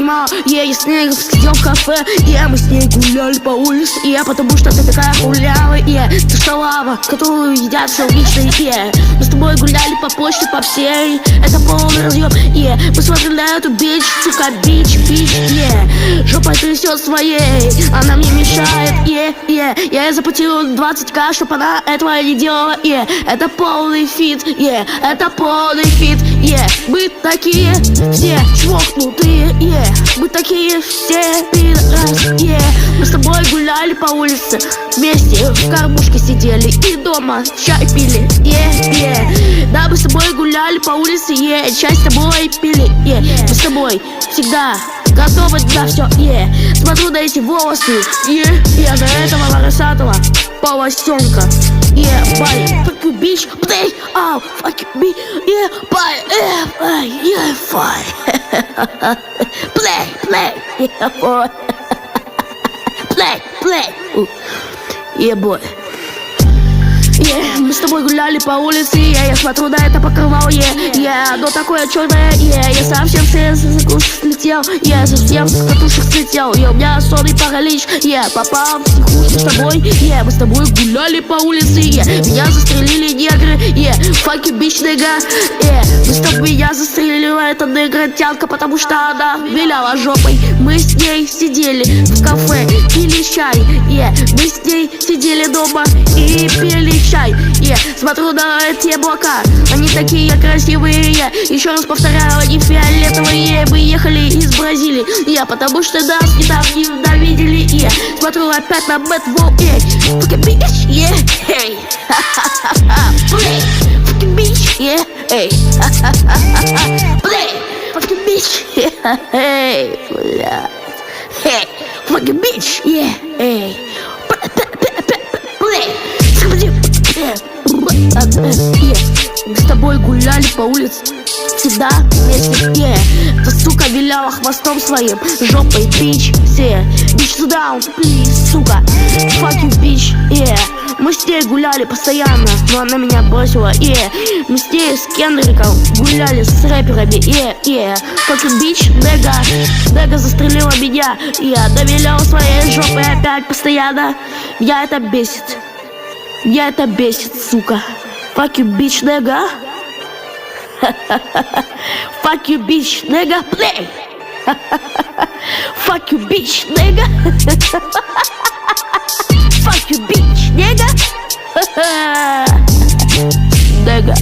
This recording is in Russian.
понимала, я с ней сидел в кафе, мы с ней гуляли по улице, потому что ты такая хулявая, ты шалава, которую едят все личные, мы с тобой гуляли по почте, по всей, это полный разъем, мы смотрели на эту бич, сука, бич, жопа трясет своей, она мне мешает, я ей заплатила 20к, чтоб она этого не делала, это полный фит, это полный фит, мы такие все чмокнутые, мы такие все пидорасы, мы с тобой гуляли по улице, вместе в кормушке сидели и дома чай пили, да, мы с тобой гуляли по улице, чай с тобой пили, мы с тобой всегда готовы на все, смотрю на эти волосы, на этого волосатого полосенка, парень, fuck you bitch, play, oh, fuck you bitch, boy, play, boy. Мы с тобой гуляли по улице, я смотрю на это покрывало, оно такое черное, я совсем с катушек слетел, совсем с катушек слетел, у меня сонный паралич, попал в психушку с тобой, мы с тобой гуляли по улице, меня застрелили негры, fuck you bitch, nigga, мы с тобой, меня застрелила эта негротянка, потому что она виляла жопой, мы с ней сидели в кафе, пили чай, мы с ней сидели дома и пили чай, смотрю на эти облака, они такие красивые, еще раз повторяю, они фиолетовые, мы ехали из Бразилии, потому что нас не так ненавидели, смотрю опять на Мэтт Вол, fucking bitch, hey, play, fucking bitch, hey, play, fucking bitch, hey, hey, fucking bitch, hey, play. Мы с тобой гуляли по улице, всегда вместе, эта сука виляла хвостом своим, жопой, бич, bitch down, please, сука, fuck you, bitch, мы с ней гуляли постоянно, но она меня бросила, мы с ней с Кендриком гуляли с рэперами, fuck you, bitch, нега застрелила меня, довиляла своей жопой опять постоянно, меня это бесит. Меня это бесит, сука. Fuck you, bitch, nigga. Fuck you, bitch, nigga. Play. Fuck you, bitch, nigga. Fuck you, bitch, nigga. Nigga.